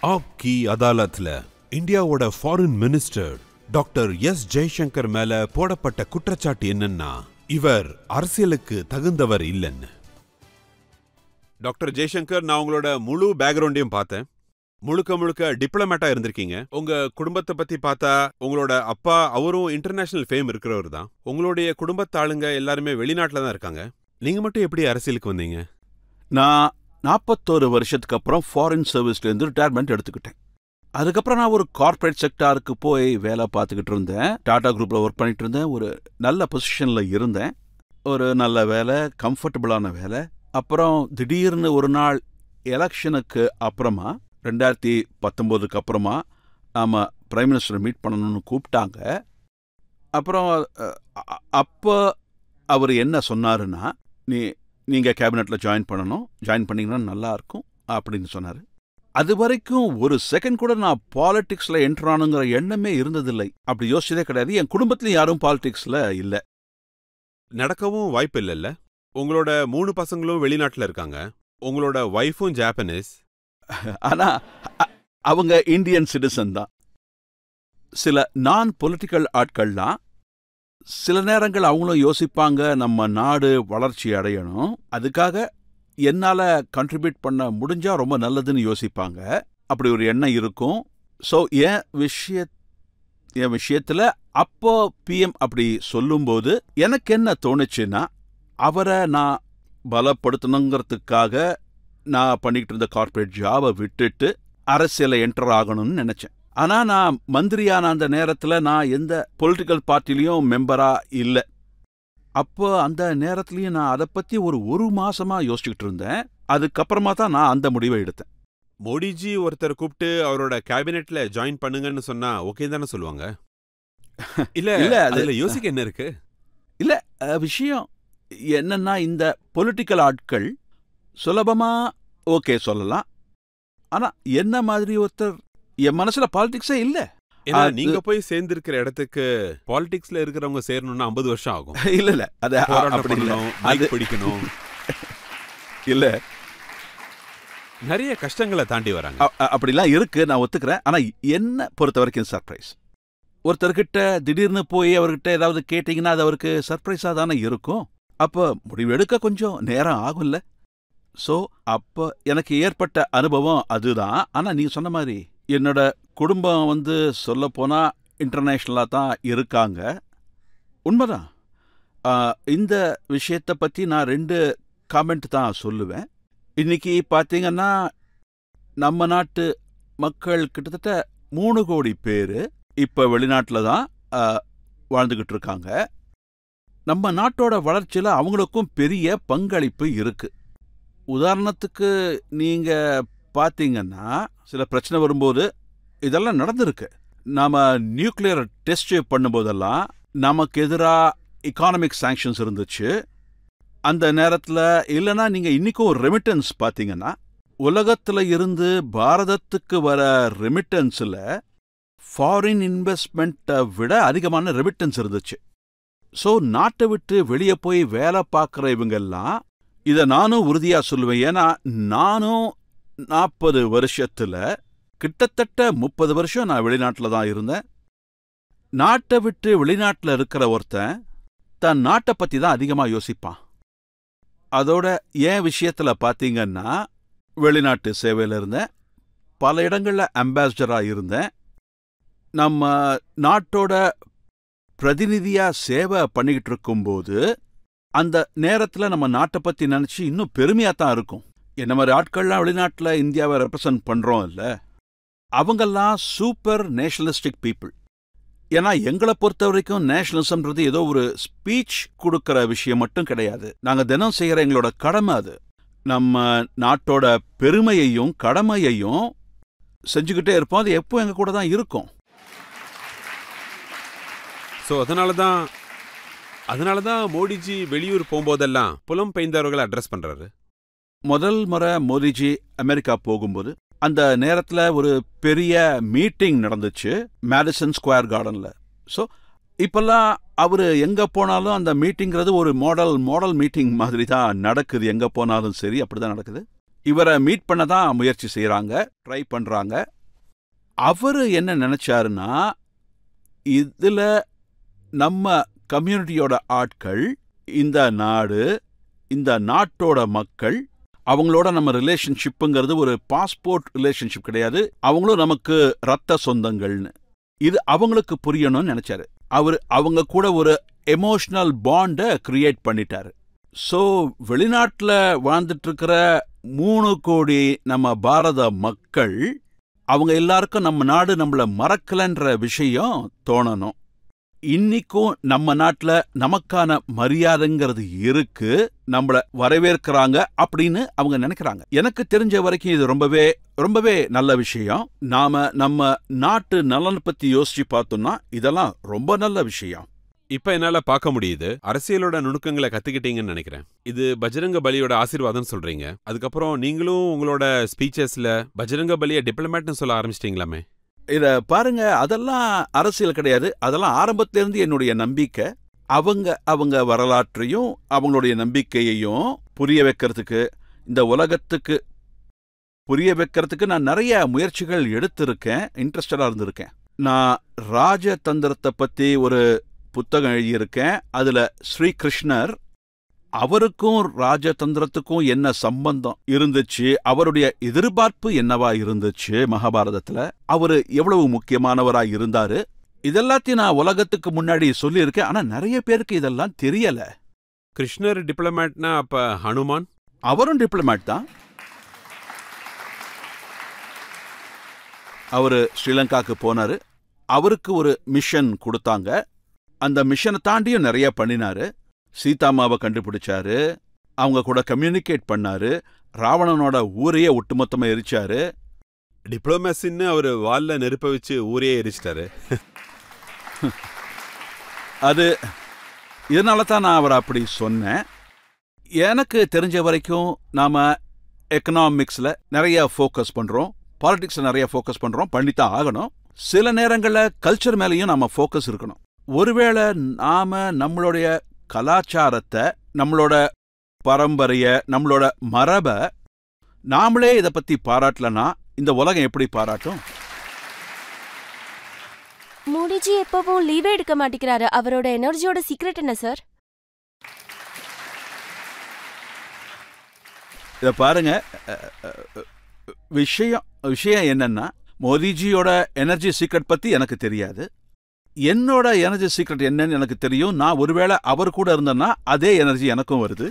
ஆப்கி அதாலத்ல இந்தியாவோட foreign minister doctor S Jaishankar மேல போடப்பட்ட குற்றச்சாட்டு என்னன்னா இவர் அரசியலுக்கு தகுந்தவர் இல்லைன்னு. டாக்டர் ஜெய்சங்கர், நான் உங்களோட முழு பேக்ரவுண்டையும் பார்த்தேன். முழுக்க டிப்ளமேட்டா இருந்திருக்கீங்க. உங்க குடும்பத்தை பத்தி பார்த்தா உங்களோட அப்பா அவரும் இன்டர்நேஷனல் ஃபேம் இருக்கிறவர் தான். உங்களுடைய குடும்பத்தாளுங்க எல்லாருமே வெளிநாட்டில் தான் இருக்காங்க. நீங்க மட்டும் எப்படி அரசியலுக்கு வந்தீங்க? நான் 41 வருஷத்துக்கு அப்புறம் ஃபாரின் சர்வீஸ்லேருந்து ரிட்டையர்மெண்ட் எடுத்துக்கிட்டேன். அதுக்கப்புறம் நான் ஒரு கார்ப்பரேட் செக்டாருக்கு போய் வேலை பார்த்துக்கிட்டு இருந்தேன். டாடா குரூப்பில் ஒர்க் பண்ணிட்டு இருந்தேன். ஒரு நல்ல பொசிஷனில் இருந்தேன். ஒரு நல்ல வேலை, கம்ஃபர்டபுளான வேலை. அப்புறம் திடீர்னு ஒரு நாள் எலெக்ஷனுக்கு அப்புறமா 2019க்கு அப்புறமா நாம் பிரைம் மினிஸ்டரை மீட் பண்ணணும்னு கூப்பிட்டாங்க. அப்புறம் அப்போ அவர் என்ன சொன்னாருன்னா, நீங்கள் கேபினெட்டில் ஜாயின் பண்ணிங்கன்னா நல்லாயிருக்கும் அப்படின்னு சொன்னார். அது வரைக்கும் ஒரு செகண்ட் கூட நான் பாலிடிக்ஸில் என்டர் ஆனுங்கிற எண்ணமே இருந்ததில்லை. அப்படி யோசிச்சதே கிடையாது. என் குடும்பத்துலையும் யாரும் பாலிடிக்ஸில் இல்லை. நடக்கவும் வாய்ப்பு இல்லைல்ல. உங்களோட 3 பசங்களும் வெளிநாட்டில் இருக்காங்க. உங்களோட ஒய்ஃபும் ஜாப்பனீஸ். ஆனால் அவங்க இந்தியன் சிட்டிசன் தான். சில நான் பொலிட்டிக்கல் ஆட்கள்லாம் சில நேரங்கள் அவங்களும் யோசிப்பாங்க, நம்ம நாடு வளர்ச்சி அடையணும், அதுக்காக என்னால் கண்ட்ரிபியூட் பண்ண முடிஞ்சா ரொம்ப நல்லதுன்னு யோசிப்பாங்க. அப்படி ஒரு எண்ணம் இருக்கும். ஸோ என் விஷயத்தில் அப்போ பிஎம் அப்படி சொல்லும்போது எனக்கு என்ன தோணுச்சுன்னா, அவரை நான் பலப்படுத்தணுங்கிறதுக்காக நான் பண்ணிக்கிட்டு இருந்த கார்ப்பரேட் ஜாபை விட்டுட்டு அரசியலை என்டர் ஆகணும்னு நினச்சேன். ஆனால் நான் மந்திரியான அந்த நேரத்தில் நான் எந்த பொலிட்டிக்கல் பார்ட்டிலையும் மெம்பராக இல்லை. அப்போ அந்த நேரத்துலையும் நான் அதை பற்றி ஒரு மாசமாக யோசிச்சுக்கிட்டு இருந்தேன். அதுக்கப்புறமா தான் நான் அந்த முடிவை எடுத்தேன். மோடிஜி ஒருத்தர் கூப்பிட்டு அவரோட கேபினெட்ல ஜாயின் பண்ணுங்கன்னு சொன்னா ஓகே தானே சொல்லுவாங்க? இல்ல அதுல யோசிக்க என்ன இருக்கு? இல்ல, விஷயம் என்னன்னா, இந்த பொலிட்டிக்கல் ஆட்கள் சுலபமா ஓகே சொல்லலாம். ஆனா என்ன மாதிரி ஒருத்தர் என் மனசுல பாலிடிக்ஸே இல்ல. நீங்க போய் சேர்ந்திருக்கிற இடத்துக்கு பாலிடிக்ஸ்ல இருக்கிறவங்க சேரணும்னா 50 வருஷம் ஆகும். இல்ல அது பிடிக்கணும். இல்ல, நிறைய கஷ்டங்களை தாண்டி வராங்க. அப்படிலாம் இருக்கு, நான் ஒத்துக்கிறேன். ஆனா என்ன பொறுத்த வரைக்கும் சர்ப்ரைஸ். ஒருத்தர்கிட்ட திடீர்னு போய் அவர்கிட்ட ஏதாவது கேட்டீங்கன்னா அது அவருக்கு சர்ப்ரைஸா தானே இருக்கும். அப்போ முடிவெடுக்க கொஞ்சம் நேரம் ஆகும்ல. ஸோ அப்போ எனக்கு ஏற்பட்ட அனுபவம் அதுதான். ஆனால் நீ சொன்ன மாதிரி என்னோட குடும்பம் சொல்லப்போனா இன்டர்நேஷ்னலாக தான் இருக்காங்க. உண்மைதான். இந்த விஷயத்தை பற்றி நான் 2 காமெண்ட் தான் சொல்லுவேன். இன்னைக்கு பார்த்தீங்கன்னா நம்ம நாட்டு மக்கள் கிட்டத்தட்ட 3 கோடி பேர் இப்போ வெளிநாட்டில் தான் வாழ்ந்துக்கிட்டு இருக்காங்க. நம்ம நாட்டோட வளர்ச்சியில் அவங்களுக்கும் பெரிய பங்களிப்பு இருக்கு. உதாரணத்துக்கு நீங்கள் பார்த்தீங்கன்னா சில பிரச்சனை வரும்போது இதெல்லாம் நடந்திருக்கு. நாம் நியூக்ளியர் டெஸ்ட் பண்ணும்போதெல்லாம் நமக்கு எதிராக எக்கானமிக் சாங்ஷன்ஸ் இருந்துச்சு. அந்த நேரத்தில் இல்லைன்னா நீங்கள் இன்றைக்கும் ரெமிட்டன்ஸ் பார்த்தீங்கன்னா உலகத்தில் இருந்து பாரதத்துக்கு வர ரெமிட்டன்ஸில் ஃபாரின் இன்வெஸ்ட்மெண்ட்டை விட அதிகமான ரெமிட்டன்ஸ் இருந்துச்சு. ஸோ நாட்டை விட்டு வெளியே போய் வேலை பார்க்குற இவங்கெல்லாம் இதை நானும் உறுதியாக சொல்லுவேன். ஏன்னா நானும் 40 வருஷத்தில் கிட்டத்தட்ட 30 வருஷம் நான் வெளிநாட்டில் தான் இருந்தேன். நாட்டை விட்டு வெளிநாட்டில் இருக்கிற ஒருத்தன் தன் நாட்டை பற்றி தான் அதிகமாக யோசிப்பான். அதோட என் விஷயத்தில் பார்த்தீங்கன்னா வெளிநாட்டு சேவையில் இருந்தேன். பல இடங்களில் அம்பாசிடராக இருந்தேன். நம்ம நாட்டோட பிரதிநிதியாக சேவை பண்ணிக்கிட்டு இருக்கும்போது அந்த நேரத்தில் நம்ம நாட்டை பற்றி நினச்சி இன்னும் பெருமையாக தான் இருக்கும். என்ன மாதிரி ஆட்கள்லாம் வெளிநாட்டில் இந்தியாவை ரெப்ரசன்ட் பண்ணுறோம் இல்லை, அவங்கெல்லாம் சூப்பர் நேஷனலிஸ்டிக் பீப்புள். ஏன்னா எங்களை பொறுத்த வரைக்கும் நேஷனலிசம்ன்றது ஏதோ ஒரு ஸ்பீச் கொடுக்குற விஷயம் மட்டும் கிடையாது. நாங்கள் தினம் செய்கிற எங்களோட கடமை அது. நம்ம நாட்டோட பெருமையையும் கடமையையும் செஞ்சுக்கிட்டே இருப்போம். அது எப்போ எங்கள் கூட தான் இருக்கும். ஸோ அதனால தான் மோடிஜி வெளியூர் போகும்போதெல்லாம் புலம் பெயர்ந்தவர்களை அட்ரஸ் பண்ணுறாரு. முதல் முறை மோடிஜி அமெரிக்கா போகும்போது அந்த நேரத்தில் ஒரு பெரிய மீட்டிங் நடந்துச்சு மேடிசன் ஸ்கொயர் கார்டனில். ஸோ இப்போல்லாம் அவர் எங்கே போனாலும் அந்த மீட்டிங்கிறது ஒரு மாடல் மீட்டிங் மாதிரி தான் நடக்குது. எங்கே போனாலும் சரி அப்படி தான் நடக்குது. இவரை மீட் பண்ண தான் முயற்சி செய்யறாங்க, ட்ரை பண்றாங்க. அவரு என்ன நினைச்சாருன்னா, இதுல நம்ம கம்யூனிட்டியோட ஆட்கள், இந்த நாடு, இந்த நாட்டோட மக்கள், அவங்களோட நம்ம ரிலேஷன்ஷிப்புங்கிறது ஒரு பாஸ்போர்ட் ரிலேஷன்ஷிப் கிடையாது, அவங்களும் நமக்கு ரத்த சொந்தங்கள்னு. இது அவங்களுக்கு புரியணும்னு நினைச்சாரு. அவங்க கூட ஒரு எமோஷனல் பாண்டை கிரியேட் பண்ணிட்டாரு. ஸோ வெளிநாட்டில் வாழ்ந்துட்டு இருக்கிற 3 கோடி நம்ம பாரத மக்கள், அவங்க எல்லாருக்கும் நம்ம நாடு நம்மள மறக்கலன்ற விஷயம் தோணணும். இன்னைக்கும் நம்ம நாட்டுல நமக்கான மரியாதைங்கிறது இருக்கு, நம்மள வரவேற்கிறாங்க அப்படின்னு அவங்க நினைக்கிறாங்க. எனக்கு தெரிஞ்ச வரைக்கும் இது ரொம்பவே நல்ல விஷயம். நாம நம்ம நாட்டு நலன் பத்தி யோசிச்சு பார்த்தோம்னா இதெல்லாம் ரொம்ப நல்ல விஷயம். இப்ப என்னால பார்க்க முடியுது, அரசியலோட நுணுக்கங்களை கத்துக்கிட்டீங்கன்னு நினைக்கிறேன். இது பஜ்ரங்க பலியோட ஆசீர்வாதம் சொல்றீங்க. அதுக்கப்புறம் நீங்களும் உங்களோட ஸ்பீச்சஸ்ல பஜ்ரங்க பலியை டிப்ளமேட்னு சொல்ல ஆரம்பிச்சிட்டீங்களாமே. இத பாருங்க, அதெல்லாம் அரசியல் கிடையாது. அதெல்லாம் ஆரம்பத்திலிருந்து என்னுடைய நம்பிக்கை. அவங்க வரலாற்றையும் அவங்களுடைய நம்பிக்கையையும் புரிய வைக்கிறதுக்கு, இந்த உலகத்துக்கு புரிய வைக்கிறதுக்கு நான் நிறைய முயற்சிகள் எடுத்திருக்கேன், இன்ட்ரெஸ்டடா இருந்திருக்கேன். நான் ராஜதந்திரத்தை பத்தி ஒரு புத்தகம் எழுதியிருக்கேன். அதுல ஸ்ரீகிருஷ்ணர், அவருக்கும் ராஜதந்திரத்துக்கும் என்ன சம்பந்தம் இருந்துச்சு, அவருடைய எதிர்பார்ப்பு என்னவா இருந்துச்சு மகாபாரதத்துல, அவரு எவ்வளவு முக்கியமானவரா இருந்தாரு, இதெல்லாத்தையும் நான் உலகத்துக்கு முன்னாடி சொல்லியிருக்கேன். ஆனா நிறைய பேருக்கு இதெல்லாம் தெரியல. கிருஷ்ணர் டிப்ளமேட்னா அப்ப ஹனுமான்? அவரும் டிப்ளமேட் தான். அவரு ஸ்ரீலங்காக்கு போனாரு. அவருக்கு ஒரு மிஷன் கொடுத்தாங்க. அந்த மிஷனை தாண்டியும் நிறைய பண்ணினாரு. சீதாமாவை கண்டுபிடிச்சாரு, அவங்க கூட கம்யூனிகேட் பண்ணாரு, ராவணனோட ஊரையே ஒட்டுமொத்தமா எரிச்சாரு. டிப்ளோமேசின்னு அவரு வால்ல நெருப்ப வச்சு ஊரையே எரிச்சிட்டாரு. அது இதனால தான் நான் அவரை அப்படி சொன்னேன். எனக்கு தெரிஞ்ச வரைக்கும் நாம எக்கனாமிக்ஸ்ல நிறைய ஃபோக்கஸ் பண்றோம், பாலிடிக்ஸ்ல நிறைய ஃபோக்கஸ் பண்றோம், பண்ணித்தான் ஆகணும். சில நேரங்களில் கல்ச்சர் மேலேயும் நாம ஃபோக்கஸ் இருக்கணும். ஒருவேளை நாம நம்மளுடைய கலாச்சாரத்தை, நம்மளோட பரம்பரைய, நம்மளோட மரபை நாமளே இதை பத்தி பாராட்டலனா இந்த உலகம் எப்படி பாராட்டும்? மோடிஜி எப்பவும் லீவே எடுக்க மாட்டேங்கிறாரு. அவரோட எனர்ஜியோட சீக்ரெட் என்ன சார்? இத பாருங்க, விஷயம் என்னன்னா, மோடிஜியோட எனர்ஜி சீக்ரெட் பத்தி எனக்கு தெரியாது. என்னோட எனர்ஜி சீக்ரெட் என்னன்னு எனக்கு தெரியும். நான் ஒருவேளை அவர் கூட இருந்தேன்னா அதே எனர்ஜி எனக்கும் வருது.